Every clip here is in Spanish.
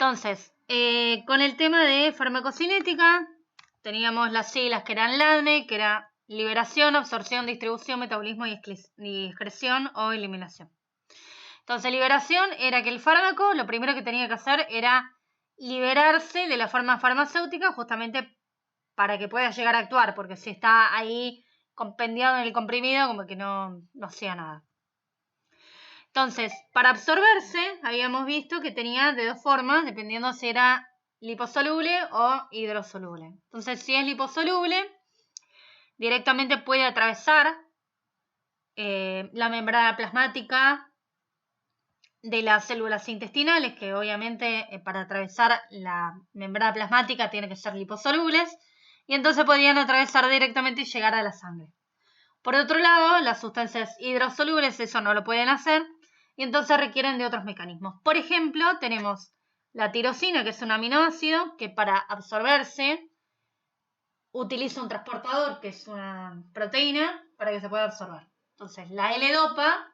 Entonces, con el tema de farmacocinética, teníamos las siglas que eran LADME, que era liberación, absorción, distribución, metabolismo y excreción o eliminación. Entonces, liberación era que el fármaco lo primero que tenía que hacer era liberarse de la forma farmacéutica justamente para que pueda llegar a actuar, porque si está ahí compendiado en el comprimido, como que no hacía nada. Entonces, para absorberse, habíamos visto que tenía de dos formas, dependiendo si era liposoluble o hidrosoluble. Entonces, si es liposoluble, directamente puede atravesar la membrana plasmática de las células intestinales, que obviamente para atravesar la membrana plasmática tiene que ser liposolubles, y entonces podían atravesar directamente y llegar a la sangre. Por otro lado, las sustancias hidrosolubles eso no lo pueden hacer, y entonces requieren de otros mecanismos. Por ejemplo, tenemos la tirosina, que es un aminoácido que para absorberse utiliza un transportador, que es una proteína, para que se pueda absorber. Entonces, la L-Dopa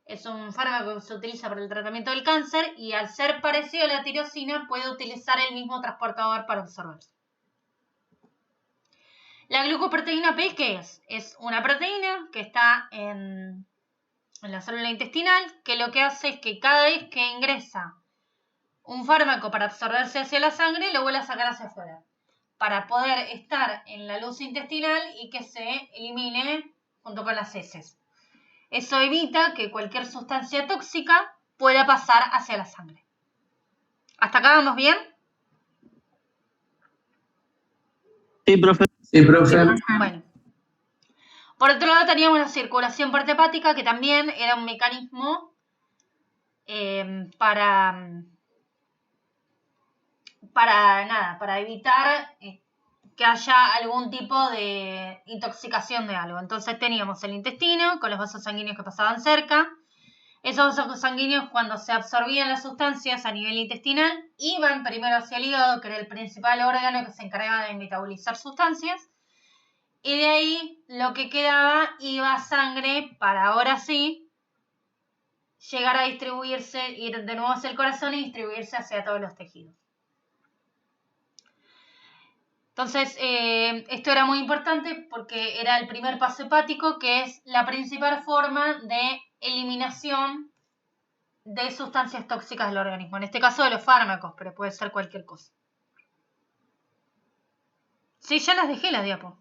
es un fármaco que se utiliza para el tratamiento del cáncer y al ser parecido a la tirosina puede utilizar el mismo transportador para absorberse. La glucoproteína P, ¿qué es? Es una proteína que está en la célula intestinal, que lo que hace es que cada vez que ingresa un fármaco para absorberse hacia la sangre, lo vuelve a sacar hacia afuera, para poder estar en la luz intestinal y que se elimine junto con las heces. Eso evita que cualquier sustancia tóxica pueda pasar hacia la sangre. ¿Hasta acá vamos bien? Sí, profe. Sí, profe. Bueno. Por otro lado teníamos la circulación porta-hepática, que también era un mecanismo para evitar que haya algún tipo de intoxicación de algo. Entonces teníamos el intestino con los vasos sanguíneos que pasaban cerca. Esos vasos sanguíneos, cuando se absorbían las sustancias a nivel intestinal, iban primero hacia el hígado, que era el principal órgano que se encargaba de metabolizar sustancias. Y de ahí lo que quedaba iba a sangre para ahora sí llegar a distribuirse, ir de nuevo hacia el corazón y distribuirse hacia todos los tejidos. Entonces, esto era muy importante porque era el primer paso hepático, que es la principal forma de eliminación de sustancias tóxicas del organismo. En este caso de los fármacos, pero puede ser cualquier cosa. Sí, ya las dejé las diapos.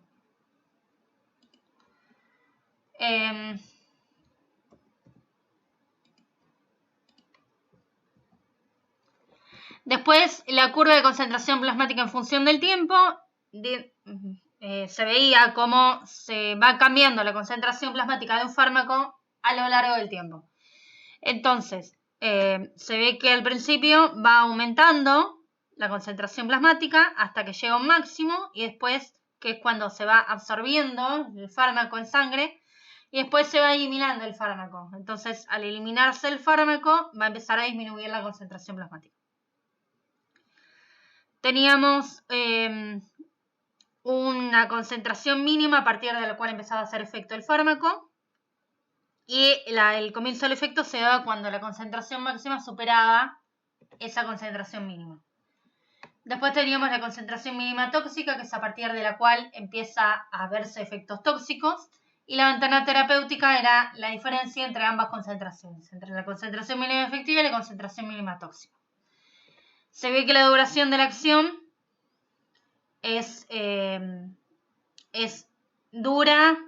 Después, la curva de concentración plasmática en función del tiempo, se veía cómo se va cambiando la concentración plasmática de un fármaco a lo largo del tiempo. Entonces, se ve que al principio va aumentando la concentración plasmática hasta que llega a un máximo y después, que es cuando se va absorbiendo el fármaco en sangre, y después se va eliminando el fármaco. Entonces, al eliminarse el fármaco, va a empezar a disminuir la concentración plasmática. Teníamos una concentración mínima a partir de la cual empezaba a hacer efecto el fármaco. Y el comienzo del efecto se daba cuando la concentración máxima superaba esa concentración mínima. Después teníamos la concentración mínima tóxica, que es a partir de la cual empieza a verse efectos tóxicos. Y la ventana terapéutica era la diferencia entre ambas concentraciones, entre la concentración mínima efectiva y la concentración mínima tóxica. Se ve que la duración de la acción es dura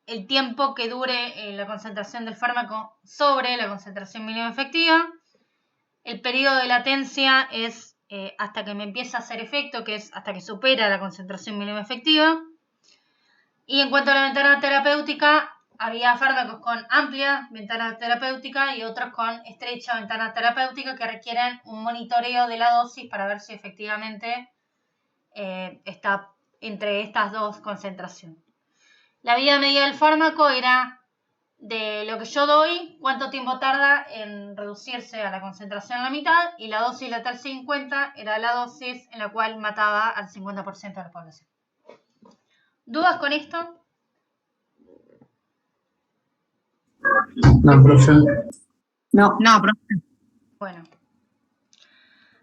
el tiempo que dure la concentración del fármaco sobre la concentración mínima efectiva. El periodo de latencia es hasta que me empieza a hacer efecto, que es hasta que supera la concentración mínima efectiva. Y en cuanto a la ventana terapéutica, había fármacos con amplia ventana terapéutica y otros con estrecha ventana terapéutica que requieren un monitoreo de la dosis para ver si efectivamente está entre estas dos concentraciones. La vida media del fármaco era de lo que yo doy, cuánto tiempo tarda en reducirse a la concentración a la mitad, y la dosis letal 50 era la dosis en la cual mataba al 50% de la población. ¿Dudas con esto? No, profe. No, profe. Bueno.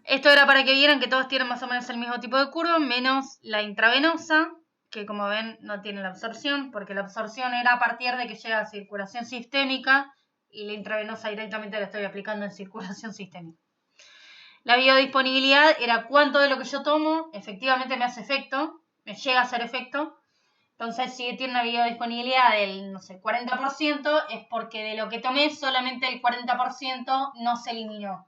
Esto era para que vieran que todos tienen más o menos el mismo tipo de curva, menos la intravenosa, que como ven no tiene la absorción, porque la absorción era a partir de que llega a circulación sistémica y la intravenosa directamente la estoy aplicando en circulación sistémica. La biodisponibilidad era cuánto de lo que yo tomo efectivamente me hace efecto, me llega a hacer efecto. Entonces, si tiene una biodisponibilidad del, no sé, 40%, es porque de lo que tomé solamente el 40% no se eliminó.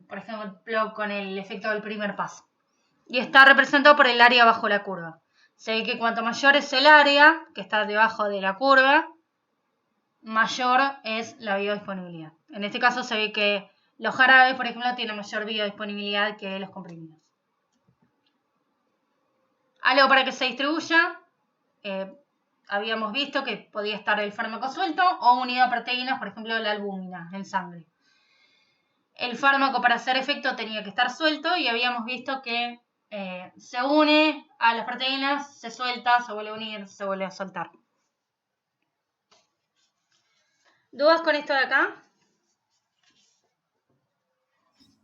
Por ejemplo, con el efecto del primer paso. Y está representado por el área bajo la curva. Se ve que cuanto mayor es el área que está debajo de la curva, mayor es la biodisponibilidad. En este caso se ve que los jarabes, por ejemplo, tienen mayor biodisponibilidad que los comprimidos. Algo para que se distribuya, habíamos visto que podía estar el fármaco suelto o unido a proteínas, por ejemplo, la albúmina en sangre. El fármaco para hacer efecto tenía que estar suelto y habíamos visto que se une a las proteínas, se suelta, se vuelve a unir, se vuelve a soltar. ¿Dudas con esto de acá?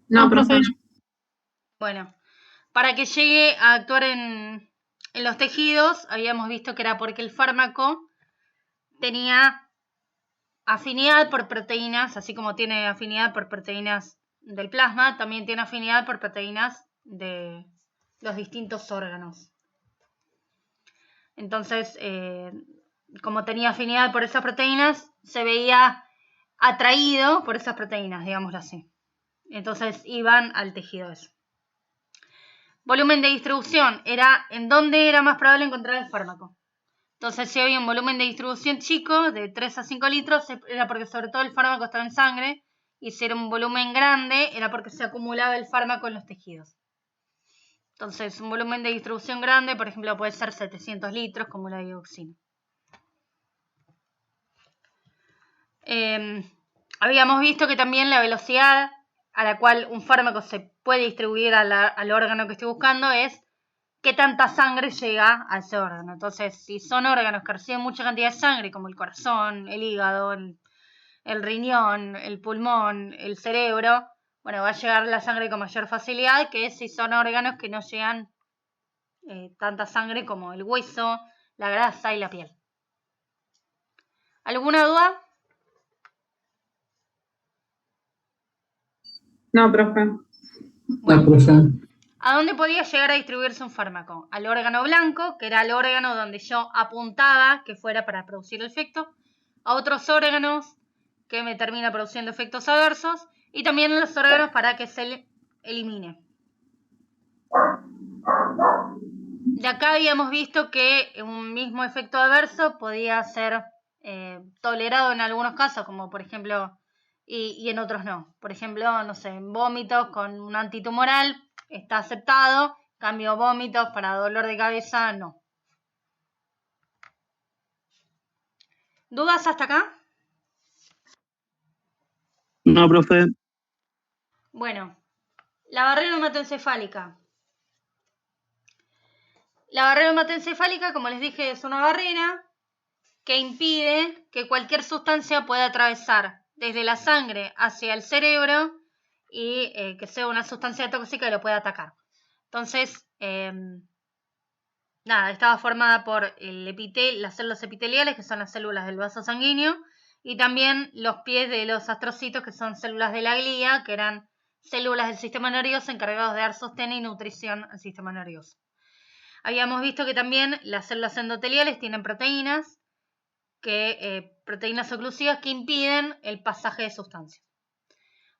No, profe. Bueno, para que llegue a actuar en los tejidos, habíamos visto que era porque el fármaco tenía afinidad por proteínas, así como tiene afinidad por proteínas del plasma, también tiene afinidad por proteínas de los distintos órganos. Entonces, como tenía afinidad por esas proteínas, se veía atraído por esas proteínas, digámoslo así. Entonces iban al tejido ese. Volumen de distribución era en dónde era más probable encontrar el fármaco. Entonces, si había un volumen de distribución chico, de 3 a 5 litros, era porque sobre todo el fármaco estaba en sangre, y si era un volumen grande, era porque se acumulaba el fármaco en los tejidos. Entonces, un volumen de distribución grande, por ejemplo, puede ser 700 litros, como la dioxina. Habíamos visto que también la velocidad a la cual un fármaco se puede distribuir al órgano que estoy buscando es qué tanta sangre llega a ese órgano. Entonces, si son órganos que reciben mucha cantidad de sangre, como el corazón, el hígado, el riñón, el pulmón, el cerebro, bueno, va a llegar la sangre con mayor facilidad que si son órganos que no llegan tanta sangre como el hueso, la grasa y la piel. ¿Alguna duda? No, profe. Bueno, No, profe. ¿a dónde podía llegar a distribuirse un fármaco? Al órgano blanco, que era el órgano donde yo apuntaba que fuera para producir el efecto, a otros órganos que me termina produciendo efectos adversos, y también a los órganos para que se elimine. De acá habíamos visto que un mismo efecto adverso podía ser tolerado en algunos casos, como por ejemplo, y en otros no. Por ejemplo, no sé, en vómitos con un antitumoral está aceptado, cambio vómitos para dolor de cabeza, no. ¿Dudas hasta acá? No, profe. Bueno, la barrera hematoencefálica. La barrera hematoencefálica, como les dije, es una barrera que impide que cualquier sustancia pueda atravesar desde la sangre hacia el cerebro y que sea una sustancia tóxica y lo pueda atacar. Entonces, estaba formada por las células epiteliales, que son las células del vaso sanguíneo, y también los pies de los astrocitos, que son células de la glía, que eran células del sistema nervioso encargados de dar sostén y nutrición al sistema nervioso. Habíamos visto que también las células endoteliales tienen proteínas, proteínas oclusivas que impiden el pasaje de sustancias.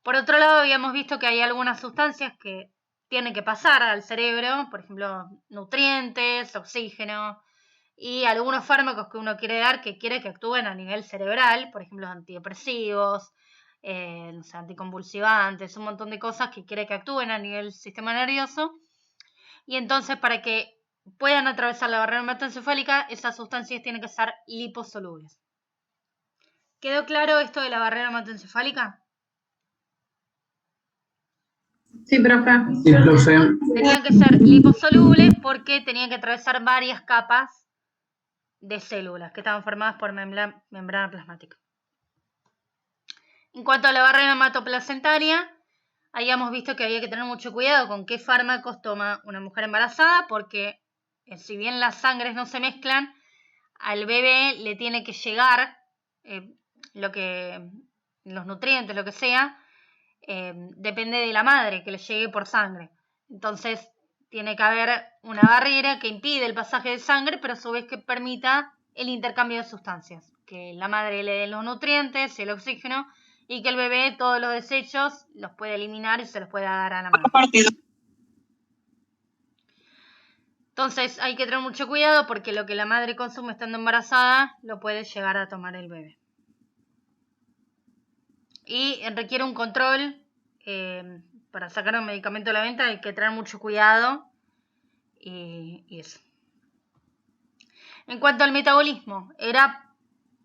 Por otro lado, habíamos visto que hay algunas sustancias que tienen que pasar al cerebro, por ejemplo, nutrientes, oxígeno, y algunos fármacos que uno quiere dar que quiere que actúen a nivel cerebral, por ejemplo, antidepresivos, anticonvulsivantes, un montón de cosas que quiere que actúen a nivel sistema nervioso. Y entonces, para que puedan atravesar la barrera hematoencefálica, esas sustancias tienen que ser liposolubles. ¿Quedó claro esto de la barrera hematoencefálica? Sí, profe. Sí, profe. Tenían que ser liposolubles porque tenían que atravesar varias capas de células que estaban formadas por membrana plasmática. En cuanto a la barrera hematoplacentaria, habíamos visto que había que tener mucho cuidado con qué fármacos toma una mujer embarazada, porque si bien las sangres no se mezclan, al bebé le tiene que llegar los nutrientes, lo que sea, depende de la madre que le llegue por sangre. Entonces tiene que haber una barrera que impide el pasaje de sangre, pero a su vez que permita el intercambio de sustancias, que la madre le dé los nutrientes, el oxígeno, y que el bebé todos los desechos los puede eliminar y se los pueda dar a la madre. Entonces hay que tener mucho cuidado porque lo que la madre consume estando embarazada lo puede llegar a tomar el bebé. Y requiere un control para sacar un medicamento a la venta, hay que tener mucho cuidado y eso. En cuanto al metabolismo, era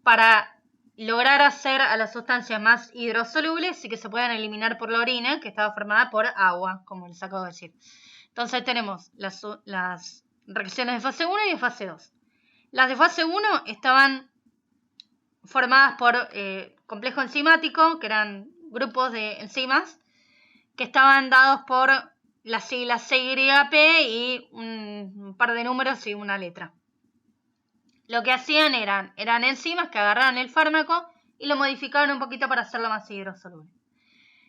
para lograr hacer a las sustancias más hidrosolubles y que se puedan eliminar por la orina, que estaba formada por agua, como les acabo de decir. Entonces tenemos las reacciones de fase 1 y de fase 2. Las de fase 1 estaban formadas por complejo enzimático, que eran grupos de enzimas, que estaban dados por las siglas CYP y un par de números y una letra. Lo que hacían eran enzimas que agarraban el fármaco y lo modificaban un poquito para hacerlo más hidrosoluble.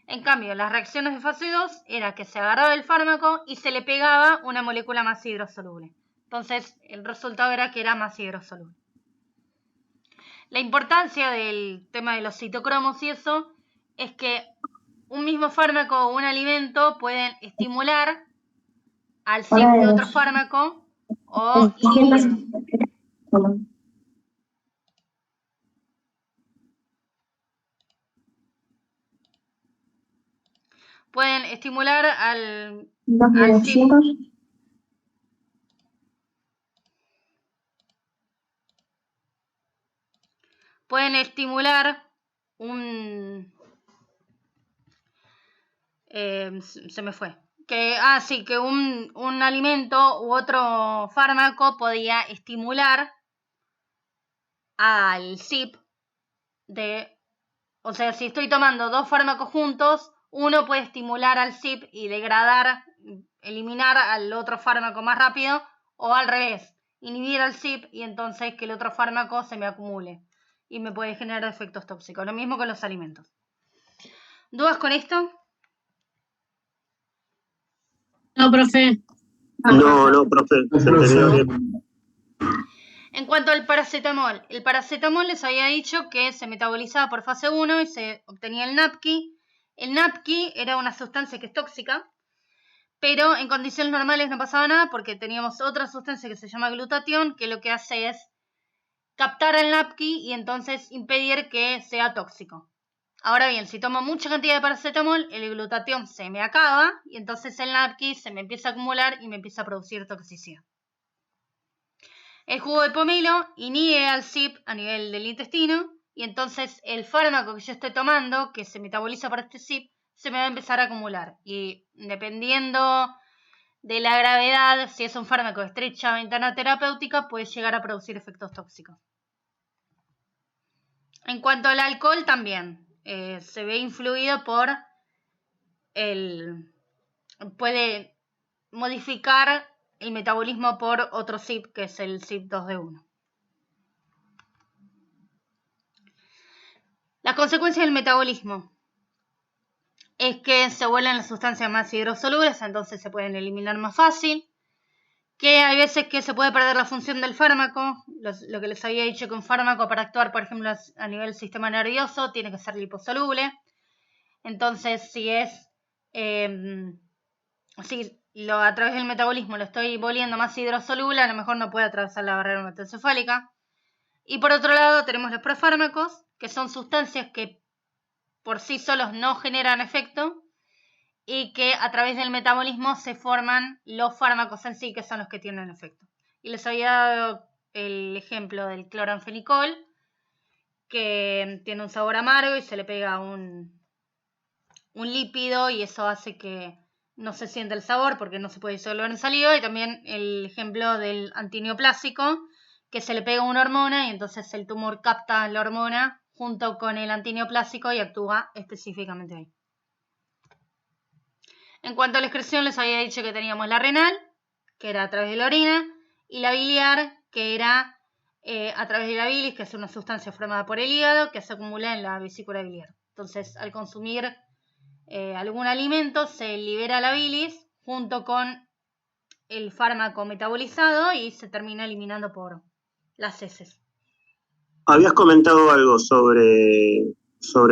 En cambio, las reacciones de fase 2 era que se agarraba el fármaco y se le pegaba una molécula más hidrosoluble. Entonces, el resultado era que era más hidrosoluble. La importancia del tema de los citocromos y eso es que un mismo fármaco o un alimento pueden estimular al CYP de otro fármaco o inhibirlo. Pueden estimular al CYP. Pueden estimular se me fue. Que un alimento u otro fármaco podía estimular al CYP o sea, si estoy tomando dos fármacos juntos, uno puede estimular al CYP y eliminar al otro fármaco más rápido, o al revés, inhibir al CYP y entonces que el otro fármaco se me acumule y me puede generar efectos tóxicos. Lo mismo con los alimentos. ¿Dudas con esto? No, profe. No, profe. Se entendió bien. En cuanto al paracetamol, el paracetamol les había dicho que se metabolizaba por fase 1 y se obtenía el NAPQI. El NAPQI era una sustancia que es tóxica, pero en condiciones normales no pasaba nada porque teníamos otra sustancia que se llama glutatión, que lo que hace es captar el NAPQI y entonces impedir que sea tóxico. Ahora bien, si tomo mucha cantidad de paracetamol, el glutatión se me acaba y entonces el NAPQI se me empieza a acumular y me empieza a producir toxicidad. El jugo de pomelo inhibe al CYP a nivel del intestino y entonces el fármaco que yo estoy tomando, que se metaboliza por este CYP, se me va a empezar a acumular. Y dependiendo de la gravedad, si es un fármaco de estrecha ventana terapéutica, puede llegar a producir efectos tóxicos. En cuanto al alcohol, también se ve influido por puede modificar el metabolismo por otro CYP, que es el CYP2D1. Las consecuencias del metabolismo es que se vuelven las sustancias más hidrosolubles, entonces se pueden eliminar más fácil, que hay veces que se puede perder la función del fármaco, lo que les había dicho que un fármaco para actuar, por ejemplo, a nivel del sistema nervioso, tiene que ser liposoluble. Entonces, si a través del metabolismo lo estoy volviendo más hidrosoluble, a lo mejor no puede atravesar la barrera hematoencefálica. Y por otro lado tenemos los profármacos, que son sustancias que por sí solos no generan efecto y que a través del metabolismo se forman los fármacos en sí, que son los que tienen efecto. Y les había dado el ejemplo del cloranfenicol, que tiene un sabor amargo y se le pega un lípido y eso hace que no se siente el sabor porque no se puede disolver en saliva. Y también el ejemplo del antineoplásico, que se le pega una hormona y entonces el tumor capta la hormona junto con el antineoplásico y actúa específicamente ahí. En cuanto a la excreción, les había dicho que teníamos la renal, que era a través de la orina, y la biliar, que era a través de la bilis, que es una sustancia formada por el hígado, que se acumula en la vesícula biliar. Entonces, al consumir algún alimento, se libera la bilis junto con el fármaco metabolizado y se termina eliminando por las heces. Habías comentado algo sobre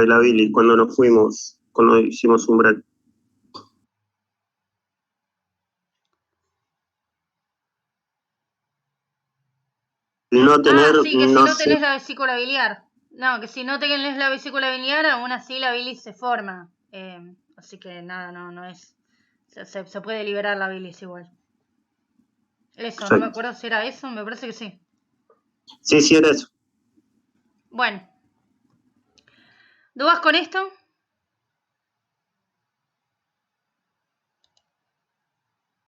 la bilis cuando nos fuimos, cuando hicimos un break. No tener, sí, que no si no sé. tenés la vesícula biliar. No, que si no tenés la vesícula biliar, aún así la bilis se forma. Así que nada, no es. Se puede liberar la bilis igual. Eso, Perfecto. no me acuerdo si era eso, me parece que sí. Sí, era eso. Bueno. ¿Dudas con esto?